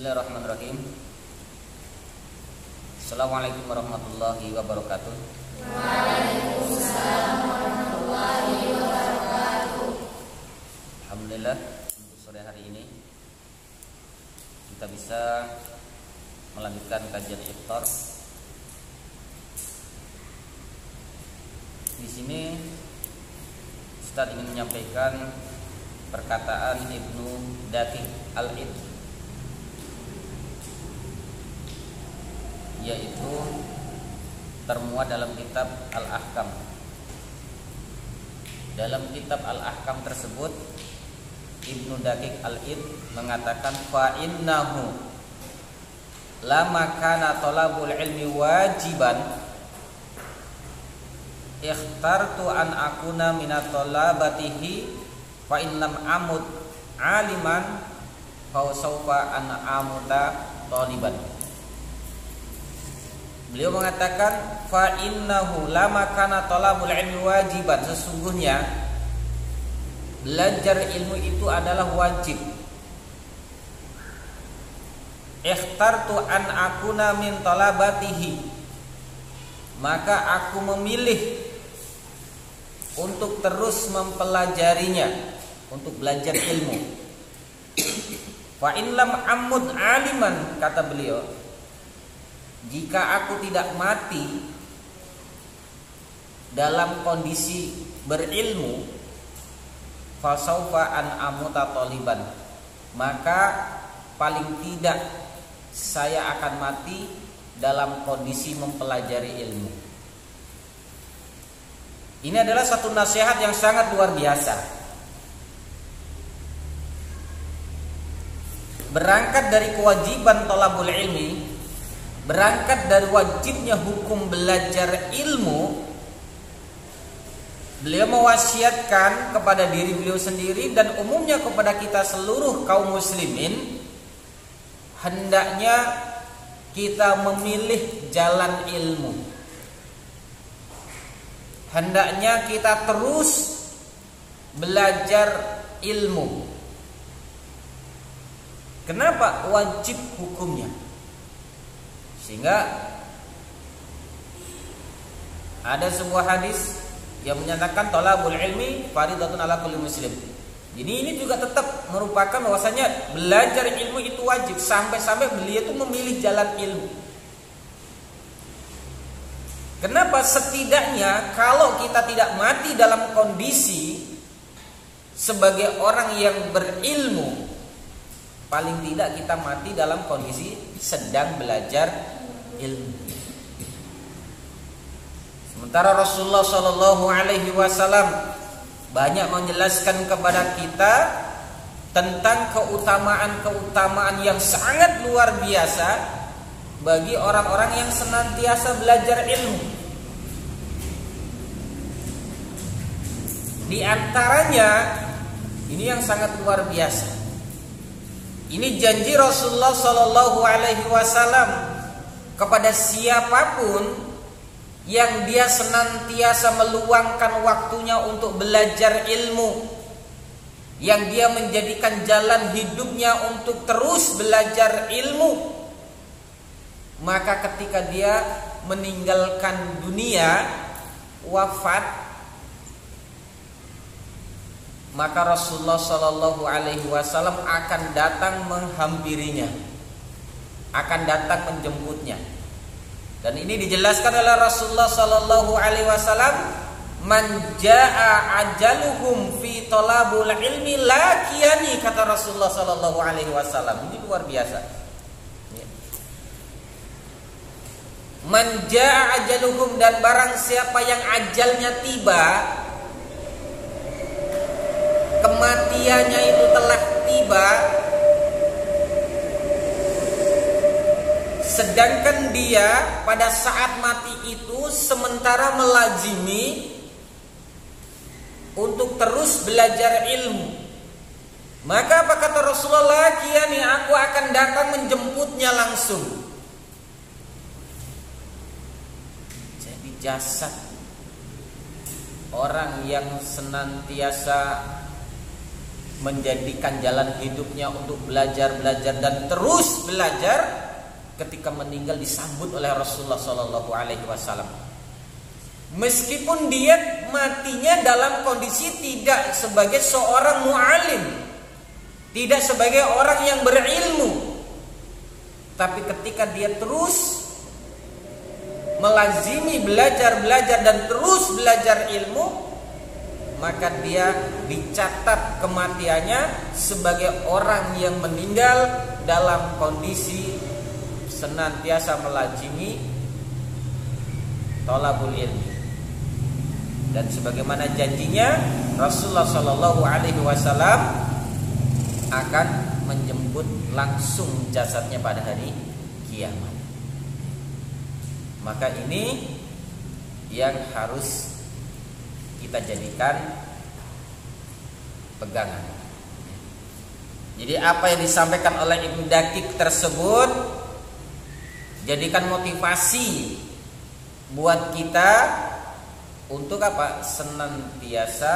Bismillahirrahmanirrahim. Assalamualaikum warahmatullahi wabarakatuh. Waalaikumsalam warahmatullahi wabarakatuh. Alhamdulillah, untuk sore hari ini kita bisa melanjutkan kajian iftar. Di sini Ustaz ingin menyampaikan perkataan Ibnu Daqiq Al-Id, yaitu termuat dalam kitab Al-Ahkam. Dalam kitab Al-Ahkam tersebut Ibnu Daqiq Al-Id mengatakan fa innahu lama kana talabul ilmi wajiban ikhtartu an akuna minat talabatihi fa in lam amud aliman fa sawfa an amuta taliban. Beliau mengatakan fa innahu lama kana talabul ilmi wajiban, sesungguhnya belajar ilmu itu adalah wajib. Ikhtartu an akuna min talabatihi, maka aku memilih untuk terus mempelajarinya, untuk belajar ilmu. Fa in lam amud aliman, kata beliau, jika aku tidak mati dalam kondisi berilmu, fa saufa an amuta taliban, maka paling tidak saya akan mati dalam kondisi mempelajari ilmu. Ini adalah satu nasihat yang sangat luar biasa. Berangkat dari kewajiban thalabul ilmi, berangkat dari wajibnya hukum belajar ilmu, beliau mewasiatkan kepada diri beliau sendiri dan umumnya kepada kita seluruh kaum muslimin, hendaknya kita memilih jalan ilmu. Hendaknya kita terus belajar ilmu. Kenapa wajib hukumnya? Sehingga ada sebuah hadis yang menyatakan thalabul ilmi fardhatun ala kulli muslim. Jadi ini juga tetap merupakan bahwasanya belajar ilmu itu wajib, sampai-sampai beliau itu memilih jalan ilmu. Kenapa? Setidaknya kalau kita tidak mati dalam kondisi sebagai orang yang berilmu, paling tidak kita mati dalam kondisi sedang belajar ilmu. Sementara Rasulullah Shallallahu Alaihi Wasallam banyak menjelaskan kepada kita tentang keutamaan-keutamaan yang sangat luar biasa bagi orang-orang yang senantiasa belajar ilmu. Di antaranya ini yang sangat luar biasa. Ini janji Rasulullah Shallallahu Alaihi Wasallam kepada siapapun yang dia senantiasa meluangkan waktunya untuk belajar ilmu, yang dia menjadikan jalan hidupnya untuk terus belajar ilmu, maka ketika dia meninggalkan dunia, wafat, maka Rasulullah Shallallahu Alaihi Wasallam akan datang menghampirinya, akan datang menjemputnya. Dan ini dijelaskan oleh Rasulullah Shallallahu Alaihi Wasallam, man jaa ajaluhum fi thalabul ilmi laqiyani, kata Rasulullah Shallallahu Alaihi Wasallam. Ini luar biasa. Man jaa ajaluhum, dan barang siapa yang ajalnya tiba, kematiannya itu telah tiba, sedangkan dia pada saat mati itu sementara melazimi untuk terus belajar ilmu, maka apa kata Rasulullah, laqiyani, aku akan datang menjemputnya langsung. Jadi jasad orang yang senantiasa menjadikan jalan hidupnya untuk belajar dan terus belajar, ketika meninggal disambut oleh Rasulullah Shallallahu Alaihi Wasallam. Meskipun dia matinya dalam kondisi tidak sebagai seorang mu'alim, tidak sebagai orang yang berilmu, tapi ketika dia terus melazimi belajar dan terus belajar ilmu, maka dia dicatat kematiannya sebagai orang yang meninggal dalam kondisi senantiasa melazimi thalabul ilmi. Dan sebagaimana janjinya, Rasulullah Shallallahu Alaihi Wasallam akan menjemput langsung jasadnya pada hari kiamat. Maka ini yang harus kita jadikan pegangan. Jadi apa yang disampaikan oleh Ibnu Daqiq tersebut jadikan motivasi buat kita untuk apa? Senantiasa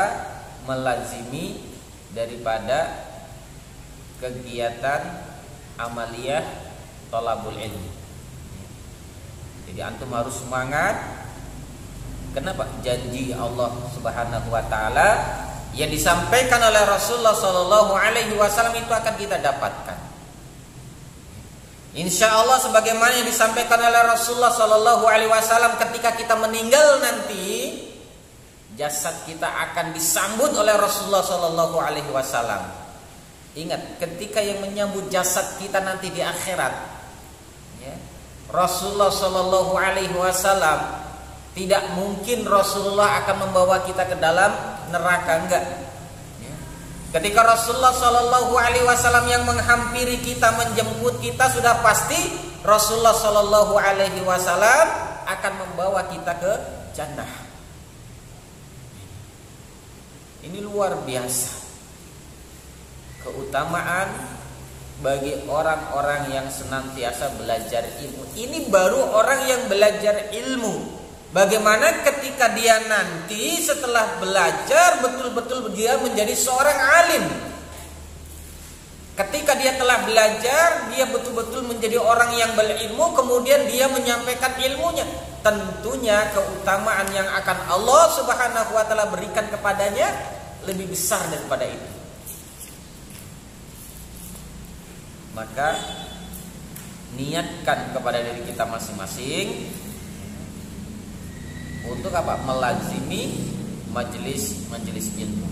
melazimi daripada kegiatan amaliyah thalabul ilmi. Jadi antum harus semangat. Kenapa? Janji Allah Subhanahu wa taala yang disampaikan oleh Rasulullah Shallallahu Alaihi Wasallam itu akan kita dapatkan. Insya Allah sebagaimana yang disampaikan oleh Rasulullah Shallallahu Alaihi Wasallam, ketika kita meninggal nanti, jasad kita akan disambut oleh Rasulullah Shallallahu Alaihi Wasallam. Ingat, ketika yang menyambut jasad kita nanti di akhirat, ya, Rasulullah Shallallahu Alaihi Wasallam, tidak mungkin Rasulullah akan membawa kita ke dalam neraka, enggak. Ketika Rasulullah Shallallahu Alaihi Wasallam yang menghampiri kita, menjemput kita, sudah pasti Rasulullah Shallallahu Alaihi Wasallam akan membawa kita ke jannah. Ini luar biasa keutamaan bagi orang-orang yang senantiasa belajar ilmu. Ini baru orang yang belajar ilmu. Bagaimana ketika dia nanti setelah belajar betul-betul dia menjadi seorang alim. Ketika dia telah belajar, dia betul-betul menjadi orang yang berilmu, kemudian dia menyampaikan ilmunya. Tentunya keutamaan yang akan Allah Subhanahu wa taala berikan kepadanya lebih besar daripada itu. Maka niatkan kepada diri kita masing-masing untuk apa? Melazimi majelis ilmu.